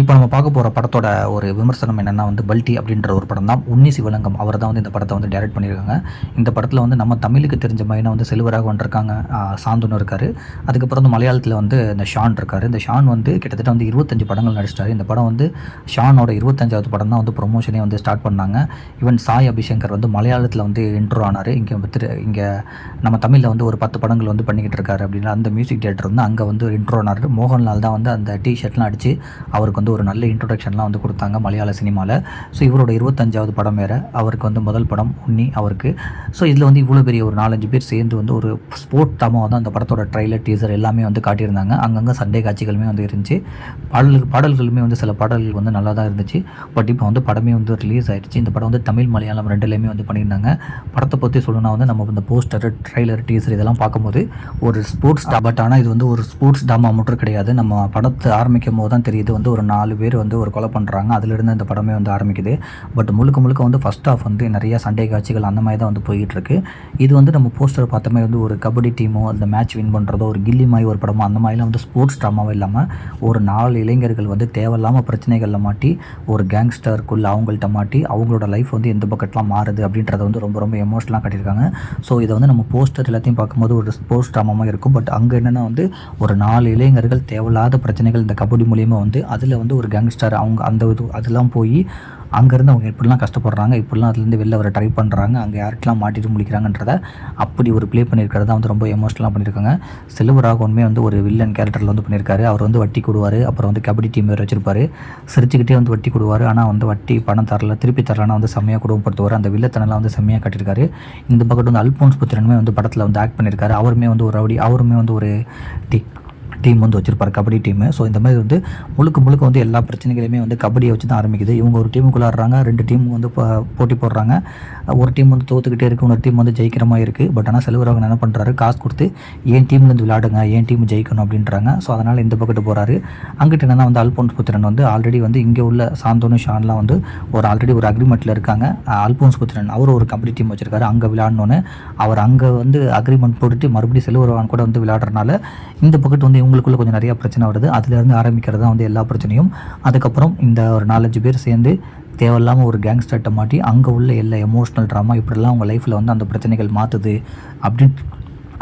இப்போ நம்ம பார்க்க போகிற படத்தோட ஒரு விமர்சனம் என்னென்னா பல்டி அப்படின்ற ஒரு படம் தான். உன்னி சிவலிங்கம் அவர் தான் இந்த படத்தை டைரக்ட் பண்ணியிருக்காங்க. இந்த படத்தில் நம்ம தமிழுக்கு தெரிஞ்ச மைனாக செல்வராக இருக்காங்க, சாந்தனு இருக்கார். அதுக்கப்புறம் மலையாளத்தில் இந்த ஷான் இருக்கார். இந்த ஷான் கிட்டத்தட்ட 25 படங்கள் நடிச்சிட்டாரு. இந்த படம் ஷானோட 25வது படம் தான் ப்ரொமோஷனே ஸ்டார்ட் பண்ணாங்க. ஈவன் சாய் அபிஷங்கர் மலையாளத்தில் இன்ட்ரோ ஆனார். இங்கே நம்ம தமிழில் ஒரு 10 படங்கள் பண்ணிக்கிட்டு இருக்காரு அப்படின்னா அந்த மியூசிக் தியேட்டர் அங்கே இன்ட்ரோ ஆனார். மோகன்லால் தான் அந்த டிஷர்ட்லாம் அடித்து அவருக்கு ஒரு நல்ல இன்ட்ரோடக்ஷன்லாம் கொடுத்தாங்க மலையாள சினிமாவில். ஸோ இவரோட 25வது படம் வேறு. அவருக்கு முதல் படம் உன்னி அவருக்கு. ஸோ இதில் இவ்வளோ பெரிய ஒரு 4-5 பேர் சேர்ந்து ஒரு ஸ்போர்ட் தமாக அந்த படத்தோட ட்ரைலர் டீசர் எல்லாமே காட்டியிருந்தாங்க. அங்கங்கே சண்டே காட்சிகளுமே இருந்துச்சு. பாடல்களுமே சில பாடல்கள் நல்லா தான் இருந்துச்சு. பட் இப்போ படமே ரிலீஸ் ஆகிடுச்சு. இந்த படம் தமிழ் மலையாளம் ரெண்டுலேயுமே பண்ணியிருந்தாங்க. படத்தை பற்றி சொல்லணும்னா நம்ம இந்த போஸ்டர் ட்ரைலர் டீசர் இதெல்லாம் பார்க்கும்போது ஒரு ஸ்போர்ட்ஸ் பட் ஆனால் இது ஒரு ஸ்போர்ட்ஸ் ட்ராமா மட்டும் கிடையாது. நம்ம படத்தை ஆரம்பிக்கும் போது தான் தெரியுது ஒரு 4 பேர் ஒரு கொலை பண்ணுறாங்க. அதிலிருந்து இந்த படமே ஆரம்பிக்குது. பட் முழுக்க ஃபஸ்ட் ஆஃப் நிறைய சண்டை காட்சிகள் அந்த மாதிரி தான் போயிட்டுருக்கு. இது நம்ம போஸ்டர் பார்த்தோமே ஒரு கபடி டீமோ அந்த மேட்ச் வின் பண்ணுறதோ ஒரு கில்லி மாதிரி ஒரு படமோ அந்த மாதிரிலாம் ஸ்போர்ட்ஸ் ட்ராமாவும் இல்லாமல் ஒரு 4 இளைஞர்கள் தேவையில்லாமல் பிரச்சனைகளில் மாட்டி ஒரு கேங்ஸ்டருக்குள்ளே அவங்கள்ட்ட மாட்டி அவங்களோட லைஃப் எந்த பக்கெட்லாம் மாறுது அப்படின்றத ரொம்ப ரொம்ப எமோஷனலாக காட்டியிருக்காங்க. ஸோ இதை நம்ம போஸ்டர் எல்லாத்தையும் பார்க்கும்போது ஒரு ஸ்போர்ட்ஸ் ட்ராமாவும் இருக்கும். பட் அங்கே என்னென்னா ஒரு 4 இளைஞர்கள் தேவையில்லாத பிரச்சனைகள் இந்த கபடி மூலியமாக அதில் ஒரு கேங்ஸ்டர் அவங்க அந்த அதெல்லாம் போய் அங்கேருந்து அவங்க எப்படிலாம் கஷ்டப்படுறாங்க, இப்படிலாம் அதுலேருந்து வெளில வர ட்ரை பண்ணுறாங்க, அங்கே யாருக்கெல்லாம் மாட்டிட்டு முடிக்கிறாங்கன்றத அப்படி ஒரு ப்ளே பண்ணியிருக்கிறதா ரொம்ப எமோஷனலாக பண்ணியிருக்காங்க. செல்வராகவனுமே ஒரு வில்லன் கேரக்டரில் பண்ணியிருக்காரு. அவர் வட்டி கொடுவார். அப்புறம் கபடி டீம் வேறு வச்சிருப்பார். சிரிச்சுக்கிட்டே வட்டி கொடுவார். ஆனால் வட்டி பணம் தரல, திருப்பி தரலான்னா செம்மையாக குடும்பப்படுத்துவார். அந்த வில்லத்தனெல்லாம் செம்மையாக கட்டியிருக்காரு. இந்த பக்கத்து அல்போன்ஸ் புத்திரனுமே படத்தில் ஆக்ட் பண்ணியிருக்காரு. அவருமே ஒரு ரவுடி, அவருமே ஒரு டீம் வச்சுருப்பார், கபடி டீமு. ஸோ இந்த மாதிரி முழுக்க எல்லா பிரச்சனைகளையுமே கபடியை வச்சு தான் ஆரம்பிக்குது. இவங்க ஒரு டீமுக்குள்ளே ஆடுறாங்க, 2 டீம் போட்டி போடுறாங்க. ஒரு டீம் தோத்துக்கிட்டே இருக்குது, இன்னொரு டீம் ஜெயிக்கிற மாதிரி இருக்குது. பட் ஆனால் செல்வராகவன் என்ன பண்ணுறாரு, காசு கொடுத்து ஏன் டீம்லேருந்து விளையாடுங்க, ஏன் டீம் ஜெயிக்கணும் அப்படின்றாங்க. ஸோ அதனால் இந்த பக்கத்து போகிறாரு. அங்கிட்ட என்னன்னா அல்போன்ஸ் புத்திரன் ஆல்ரெடி இங்கே உள்ள சாந்தோனு ஷான்லாம் ஆல்ரெடி ஒரு அக்ரிமெண்ட்டில் இருக்காங்க. அல்போன்ஸ் புத்திரன் அவர் ஒரு கபடி டீம் வச்சுருக்காரு. அங்கே விளையாடணுன்னு அவர் அங்கே அக்ரிமெண்ட் போட்டுட்டு மறுபடியும் செல்வராகவன் கூட விளையாடுறதுனால இந்த பக்கத்து உங்களுக்குள்ள கொஞ்சம் நிறைய பிரச்சனை வருது. அதுலேருந்து ஆரம்பிக்கிறது தான் எல்லா பிரச்சனையும். அதுக்கப்புறம் இந்த ஒரு 4-5 பேர் சேர்ந்து தேவையில்லாமல் ஒரு கேங்ஸ்டர்ட்டை மாட்டி அங்கே உள்ள எல்லா எமோஷ்னல் ட்ராமா இப்படிலாம் அவங்க லைஃப்பில் அந்த பிரச்சனைகள் மாற்றுது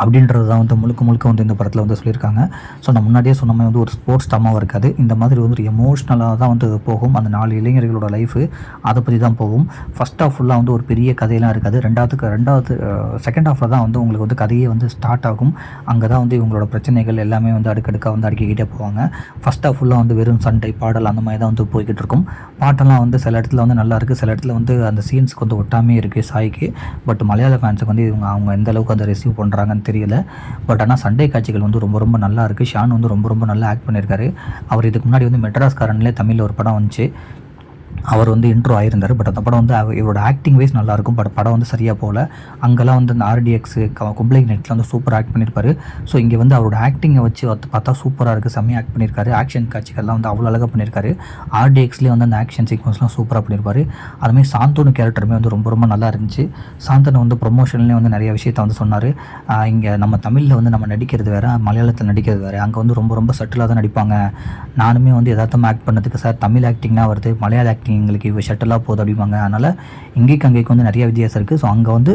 அப்படின்றது தான் முழுக்க இந்த படத்தில் சொல்லியிருக்காங்க. ஸோ நான் முன்னாடியே சொன்ன மாதிரி ஒரு ஸ்போர்ட்ஸ் ட்ராமாவும் இருக்காது. இந்த மாதிரி ஒரு எமோஷ்னலாக தான் போகும். அந்த 4 இளைஞர்களோட லைஃபு அதை பற்றி தான் போகும். ஃபஸ்ட் ஆஃப் ஃபுல்லாக ஒரு பெரிய கதையெல்லாம் இருக்காது. ரெண்டாவது செகண்ட் ஹாஃபில் தான் உங்களுக்கு கதையே ஸ்டார்ட் ஆகும். அங்கே தான் இவங்களோட பிரச்சனைகள் எல்லாமே அடுக்கடுக்காக அடுக்கிக்கிட்டே போவாங்க. ஃபஸ்ட் ஆஃப் ஃபுல்லாக வெறும் சண்டை பாடல் அந்த மாதிரி தான் போய்கிட்டு இருக்கும். பாட்டெல்லாம் சில இடத்துல நல்லா இருக்குது, சில இடத்துல அந்த சீன்ஸ்க்கு ஒட்டாமே இருக்குது சாய்க்கு. பட் மலையாள ஃபேன்ஸுக்கு இவங்க அவங்க எந்த அளவுக்கு ரிசீவ் பண்ணுறாங்கன்னு தெரியல. பட் ஆனால் சண்டே காட்சிகள் ரொம்ப நல்லா இருக்குது. ஷான் ரொம்ப நல்லா ஆக்ட் பண்ணியிருக்காரு. அவர் இதுக்கு முன்னாடி மெட்ராஸ்காரன்லேயே தமிழில் ஒரு படம் வந்துச்சு. அவர் இன்ட்ரோ ஆகியிருந்தார். பட் அந்த படம் இவரோட ஆக்டிங் வைஸ் நல்லாயிருக்கும். பட் படம் சரியாக போகல. அங்கெல்லாம் அந்த RDX கும்பளை நெட்டில் சூப்பராக ஆக்ட் பண்ணியிருப்பார். ஸோ இங்கே அவரோட ஆக்டிங்கை வச்சு பார்த்தா சூப்பராக இருக்குது, செம்மையாக ஆக்ட் பண்ணியிருக்காரு. ஆக்ஷன் காட்சிகள்லாம் அவ்வளோ அழகாக பண்ணியிருக்காரு. RDXலேயே அந்த ஆக்ஷன் சீக்வன்ஸ்லாம் சூப்பராக பண்ணியிருப்பார். அதுமாதிரி சாந்தோனு கேரக்டருமே ரொம்ப நல்லா இருந்துச்சு. சாந்தனு ப்ரொமோஷன்லேயே நிறைய விஷயத்தை சொன்னார். இங்கே நம்ம தமிழில் நம்ம நடிக்கிறது வேறு, மலையாளத்தில் நடிக்கிறது வேறு. அங்கே ரொம்ப சட்டிலாக தான் நடிப்பாங்க. நானுமே எதார்த்தமாக ஆக்ட் பண்ணதுக்கு சார் தமிழ் ஆக்டிங்னா வருது, மலையாள ஆக்டிங் எங்களுக்கு இவ ஷட்டலாக போகுது அப்படிம்பாங்க. அதனால் இங்கேக்கு அங்கேக்கு நிறைய வித்தியாசம் இருக்குது. ஸோ அங்கே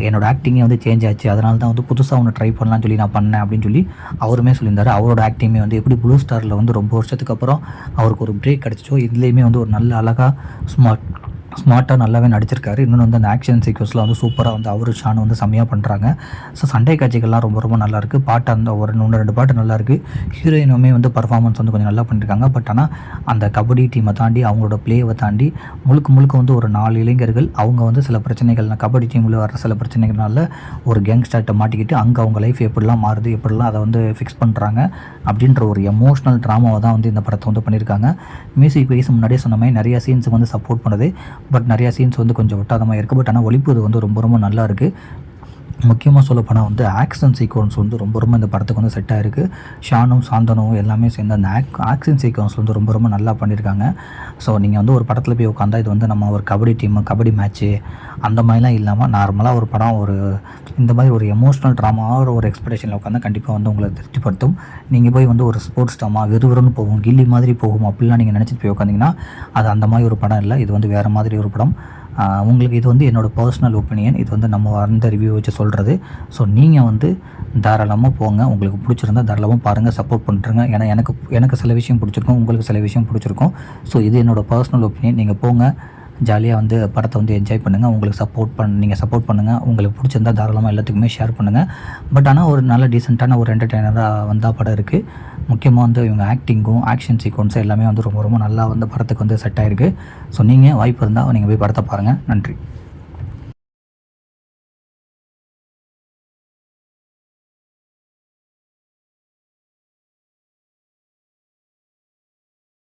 என்னோடய ஆக்டிங்கே சேஞ்ச் ஆச்சு. அதனால தான் புதுசாக ஒன்று ட்ரை பண்ணலாம்னு சொல்லி நான் பண்ணேன் அப்படின்னு சொல்லி அவருமே சொல்லியிருந்தார். அவரோட ஆக்டிங்கே எப்படி ப்ளூ ஸ்டாரில் ரொம்ப வருஷத்துக்கு அப்புறம் அவருக்கு ஒரு பிரேக் கிடச்சிச்சோ இதுலேயுமே ஒரு நல்ல அழகாக ஸ்மார்ட்டாக நல்லாவே நடிச்சிருக்காரு. இன்னொன்று அந்த ஆக்ஷன் சீக்வன்ஸ்லாம் சூப்பராக அவரு ஷான் செம்மையாக பண்ணுறாங்க. ஸோ சண்டே காட்சிகள்லாம் ரொம்ப நல்லாயிருக்கு. பாட்டு ஒரு 1-2 பாட்டு நல்லாயிருக்கு. ஹீரோயினுமே பர்ஃபார்மன்ஸ் கொஞ்சம் நல்லா பண்ணியிருக்காங்க. பட் ஆனால் அந்த கபடி டீமை தாண்டி அவங்களோட பிளேவை தாண்டி முழுக்க ஒரு 4 இளைஞர்கள் அவங்க சில பிரச்சனைகள் கபடி டீமில் வர சில பிரச்சனைகள்னால ஒரு கேங்ஸ்டர்ட்டை மாட்டிக்கிட்டு அங்கே அவங்க லைஃப் எப்படிலாம் மாறுது, எப்படிலாம் அதை ஃபிக்ஸ் பண்ணுறாங்க அப்படின்ற ஒரு எமோஷ்னல் ட்ராமாவை தான் இந்த படத்தை பண்ணியிருக்காங்க. மியூசிக் வைஸ் முன்னாடியே சொன்ன மாதிரி நிறைய சீன்ஸுக்கு சப்போர்ட் பண்ணுது. பட் நிறையா சீன்ஸ் கொஞ்சம் ஒட்டாதமாக இருக்குது. பட் ஆனால் ஒளிப்பு ரொம்ப நல்லா இருக்குது. முக்கியமாக சொல்லப்போனால் வந்து ஆக்ஷன் சீக்வன்ஸ் வந்து ரொம்ப ரொம்ப இந்த படத்துக்கு வந்து செட் ஆகிருக்கு. ஷானும் சாந்தனும் எல்லாமே சேர்ந்து அந்த ஆக்ஷன் சீக்வன்ஸ் வந்து ரொம்ப ரொம்ப நல்லா பண்ணியிருக்காங்க. ஸோ நீங்கள் வந்து ஒரு படத்தில் போய் உட்காந்தா இது வந்து நம்ம ஒரு கபடி டீமு, கபடி மேட்ச்சு அந்த மாதிரிலாம் இல்லாமல் நார்மலாக ஒரு படம் இந்த மாதிரி ஒரு எமோஷ்னல் ட்ராமாவாக ஒரு எக்ஸ்பெக்டேஷனில் உட்காந்தா கண்டிப்பாக வந்து உங்களை திருப்திப்படுத்தும். நீங்கள் போய் வந்து ஒரு ஸ்போர்ட்ஸ் ட்ராமா விறுவிறுன்னு போகும், கில்லி மாதிரி போகும் அப்படிலாம் நீங்கள் நினச்சிட்டு போய் உட்காந்திங்கன்னா அது அந்த மாதிரி ஒரு படம் இல்லை. இது வந்து வேறு மாதிரி ஒரு படம். உங்களுக்கு இது வந்து என்னோடய பர்சனல் ஒப்பீனியன். இது வந்து நம்ம அந்த ரிவ்யூ வச்சு சொல்கிறது. ஸோ நீங்கள் வந்து தாராளமாக போங்க. உங்களுக்கு பிடிச்சிருந்தா தாராளமாக பாருங்கள், சப்போர்ட் பண்ணுறங்க. ஏன்னா எனக்கு சில விஷயம் பிடிச்சிருக்கும், உங்களுக்கு சில விஷயம் பிடிச்சிருக்கும். ஸோ இது என்னோடய பர்சனல் ஒப்பீனியன். நீங்கள் போங்க, ஜாலியாக வந்து படத்தை வந்து என்ஜாய் பண்ணுங்கள். உங்களுக்கு நீங்கள் சப்போர்ட் பண்ணுங்கள். உங்களுக்கு பிடிச்சிருந்தா தாராளமாக எல்லாத்துக்குமே ஷேர் பண்ணுங்கள். பட் ஆனால் ஒரு நல்ல டீசெண்டான ஒரு என்டர்டெய்னராக வந்தால் படம் இருக்குது. முக்கியமாக வந்து இவங்க ஆக்டிங்கும் ஆக்ஷன் சீக்வன்ஸும் எல்லாமே வந்து ரொம்ப ரொம்ப நல்லா வந்து படத்துக்கு வந்து செட் ஆகிருக்கு. ஸோ நீங்கள் வாய்ப்பு இருந்தால் நீங்கள் போய் படத்தை பாருங்கள். நன்றி.